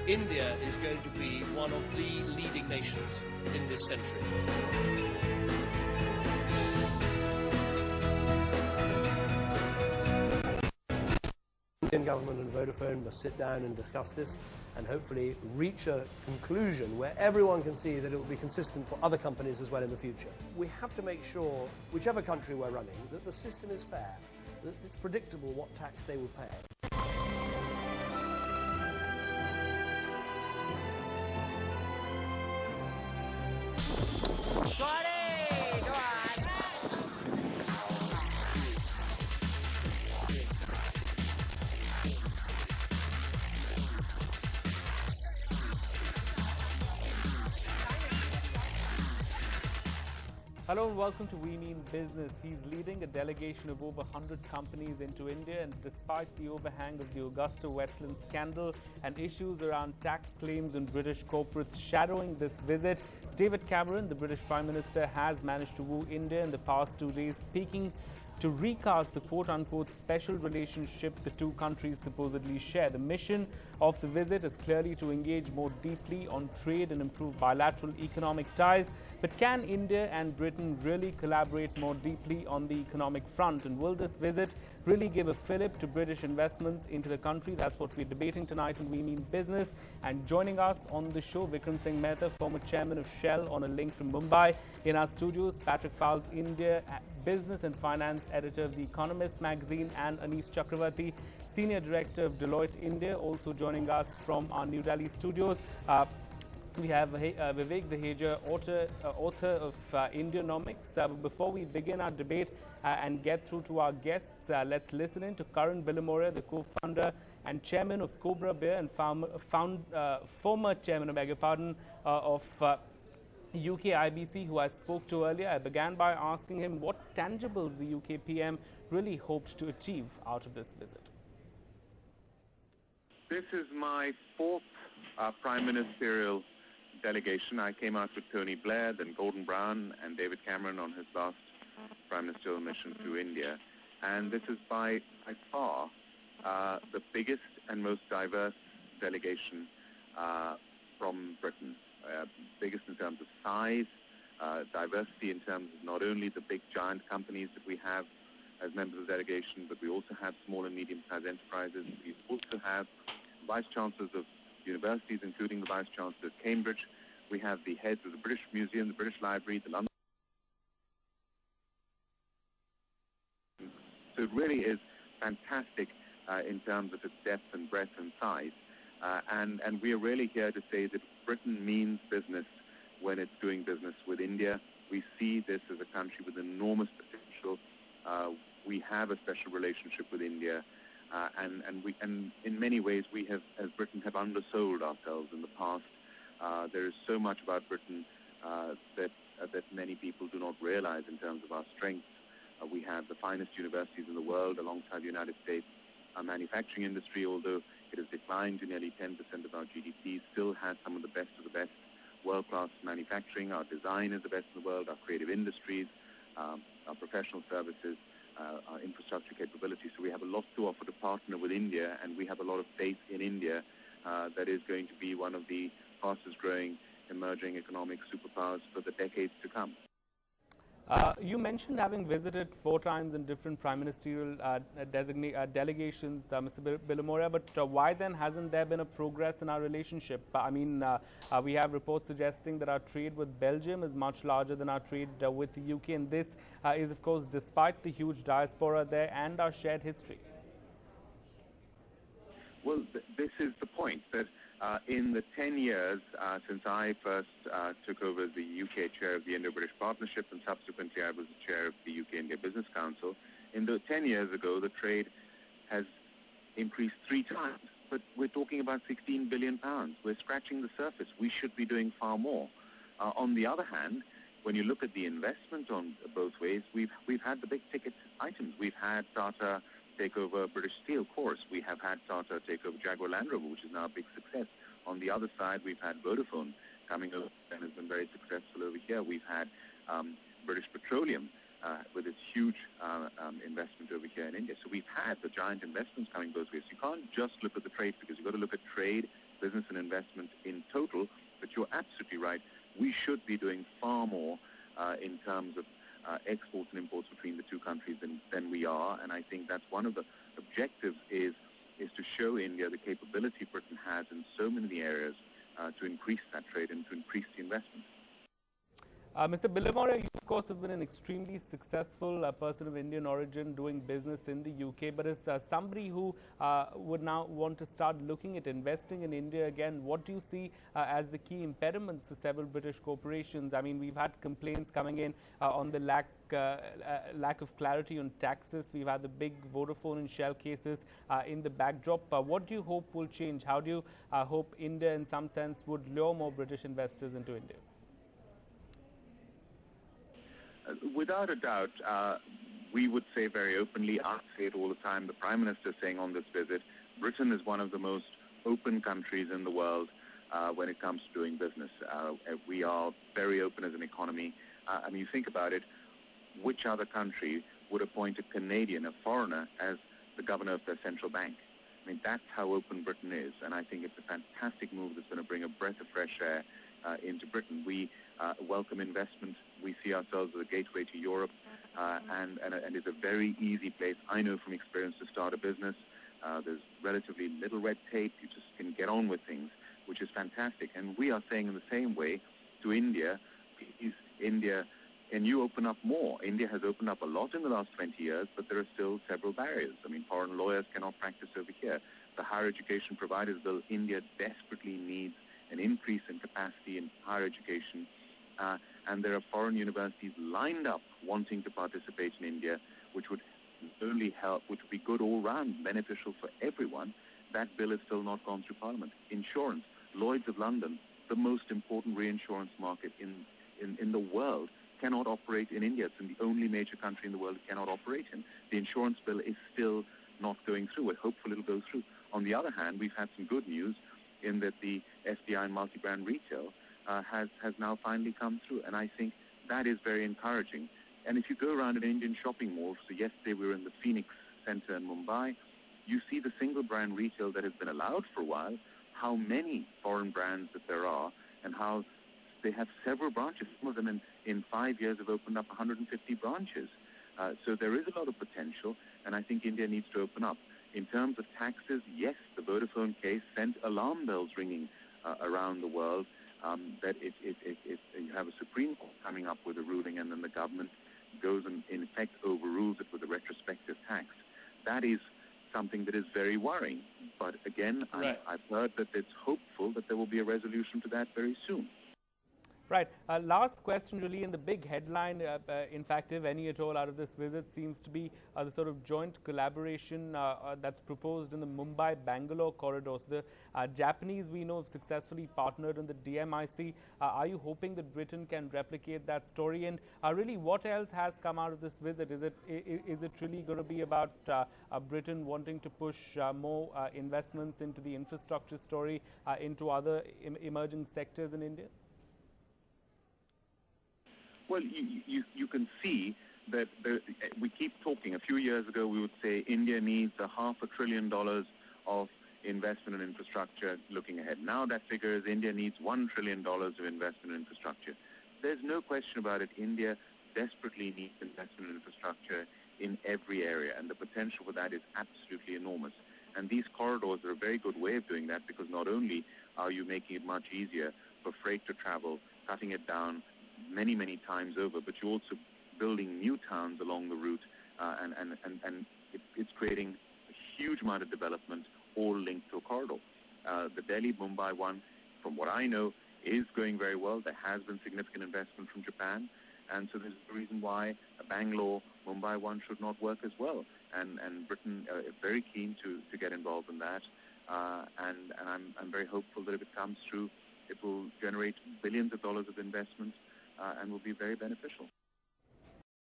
India is going to be one of the leading nations in this century. The Indian government and Vodafone must sit down and discuss this and hopefully reach a conclusion where everyone can see that it will be consistent for other companies as well in the future. We have to make sure, whichever country we're running, that the system is fair, that it's predictable what tax they will pay. Hello and welcome to We Mean Business. He's leading a delegation of over 100 companies into India, and despite the overhang of the Augusta Wetland scandal and issues around tax claims on British corporates shadowing this visit, David Cameron, the British Prime Minister, has managed to woo India in the past 2 days, speaking to recast the quote-unquote special relationship the two countries supposedly share. The mission of the visit is clearly to engage more deeply on trade and improve bilateral economic ties. But can India and Britain really collaborate more deeply on the economic front? And will this visit really give a fillip to British investments into the country? That's what we're debating tonight in We Mean Business. And joining us on the show, Vikram Singh Mehta, former chairman of Shell, on a link from Mumbai. In our studios, Patrick Fowles, India business and finance editor of The Economist magazine, and Anish Chakravarti, senior director of Deloitte India, also joining us from our New Delhi studios. We have Vivek Daheja, author of Indianomics. Before we begin our debate and get through to our guests, let's listen in to Karan Bilimoria, the co-founder and chairman of Cobra Beer and former chairman, of UK IBC, who I spoke to earlier. I began by asking him what tangibles the UK PM really hoped to achieve out of this visit. This is my fourth prime ministerial delegation. I came out with Tony Blair, then Gordon Brown, and David Cameron on his last prime ministerial mission to India. And this is by far the biggest and most diverse delegation from Britain. Biggest in terms of size, diversity in terms of not only the big giant companies that we have as members of the delegation, but we also have small and medium-sized enterprises. We also have vice chancellors of universities, including the vice chancellor of Cambridge. We have the heads of the British Museum, the British Library, the London. So it really is fantastic in terms of its depth and breadth and size. And we are really here to say that Britain means business when it's doing business with India. We see this as a country with enormous potential. We have a special relationship with India, and in many ways we have, as Britain, have undersold ourselves in the past. There is so much about Britain that many people do not realize in terms of our strengths. We have the finest universities in the world alongside the United States. Our manufacturing industry, although it has declined to nearly 10% of our GDP, still has some of the best world-class manufacturing. Our design is the best in the world, our creative industries, our professional services, our infrastructure capabilities. So we have a lot to offer to partner with India, and we have a lot of faith in India that is going to be one of the fastest-growing emerging economic superpowers for the decades to come. You mentioned having visited 4 times in different prime ministerial delegations, Mr. Bilimoria, but why then hasn't there been a progress in our relationship? I mean, we have reports suggesting that our trade with Belgium is much larger than our trade with the UK, and this is, of course, despite the huge diaspora there and our shared history. Well, this is the point, that in the 10 years since I first took over as the UK chair of the Indo-British Partnership, and subsequently I was the chair of the UK-India Business Council, in the 10 years ago the trade has increased 3 times. But we're talking about £16 billion. We're scratching the surface. We should be doing far more. On the other hand, when you look at the investment on both ways, we've had the big ticket items. We've had Tata take over British Steel, Chorus. We have had Tata take over Jaguar Land Rover, which is now a big success. On the other side, we've had Vodafone coming over and has been very successful over here. We've had British Petroleum with its huge investment over here in India. So we've had the giant investments coming both ways. You can't just look at the trade, because you've got to look at trade business and investment in total. But you're absolutely right. We should be doing far more in terms of exports and imports between the two countries than we are. And I think that's one of the objectives is to show India the capability Britain has in so many areas to increase that trade and to increase the investment. Mr. Bilimoria, you of course have been an extremely successful person of Indian origin doing business in the UK, but as somebody who would now want to start looking at investing in India again, what do you see as the key impediments for several British corporations? I mean, we've had complaints coming in on the lack of clarity on taxes. We've had the big Vodafone and Shell cases in the backdrop. What do you hope will change? How do you hope India in some sense would lure more British investors into India? Without a doubt, we would say very openly, I say it all the time, the Prime Minister is saying on this visit, Britain is one of the most open countries in the world when it comes to doing business. We are very open as an economy. I mean, you think about it, which other country would appoint a Canadian, a foreigner, as the governor of their central bank? I mean, that's how open Britain is, and I think it's a fantastic move that's going to bring a breath of fresh air into Britain. We welcome investment. We see ourselves as a gateway to Europe, and it's a very easy place, I know from experience, to start a business. There's relatively little red tape. You just can get on with things, which is fantastic. And we are saying in the same way to India, please, India, can you open up more? India has opened up a lot in the last 20 years, but there are still several barriers. I mean, foreign lawyers cannot practice over here. The Higher Education Providers Bill, India desperately needs an increase in capacity in higher education, and there are foreign universities lined up wanting to participate in India, which would only help, which would be good all round, beneficial for everyone. That bill has still not gone through Parliament. Insurance, Lloyd's of London, the most important reinsurance market in the world, cannot operate in India. It's the only major country in the world it cannot operate in. The insurance bill is still not going through. We're hopeful it'll go through. On the other hand, we've had some good news in that the FDI and multi-brand retail has now finally come through, and I think that is very encouraging. And if you go around an Indian shopping mall, so yesterday we were in the Phoenix Center in Mumbai, you see the single brand retail that has been allowed for a while, how many foreign brands that there are, and how they have several branches. Some of them in 5 years have opened up 150 branches. So there is a lot of potential, and I think India needs to open up. In terms of taxes, yes, the Vodafone case sent alarm bells ringing around the world, that if you have a Supreme Court coming up with a ruling and then the government goes and in effect overrules it with a retrospective tax. That is something that is very worrying. But again, right. I've heard that it's hopeful that there will be a resolution to that very soon. Right. Last question really, in the big headline, in fact, if any at all out of this visit, seems to be the sort of joint collaboration that's proposed in the Mumbai-Bangalore corridor. So the Japanese, we know, have successfully partnered in the DMIC. Are you hoping that Britain can replicate that story? And really, what else has come out of this visit? Is it really going to be about Britain wanting to push more investments into the infrastructure story, into other emerging sectors in India? Well, you can see that we keep talking. A few years ago, we would say India needs $500 billion of investment in infrastructure looking ahead. Now that figure is India needs $1 trillion of investment in infrastructure. There's no question about it. India desperately needs investment in infrastructure in every area, and the potential for that is absolutely enormous. And these corridors are a very good way of doing that, because not only are you making it much easier for freight to travel, cutting it down many, many times over, but you're also building new towns along the route, and it's creating a huge amount of development, all linked to a corridor. The Delhi-Mumbai one, from what I know, is going very well. There has been significant investment from Japan, and so there's a reason why a Bangalore-Mumbai one should not work as well. And Britain is very keen to get involved in that, and I'm very hopeful that if it comes through, it will generate billions of dollars of investment and will be very beneficial.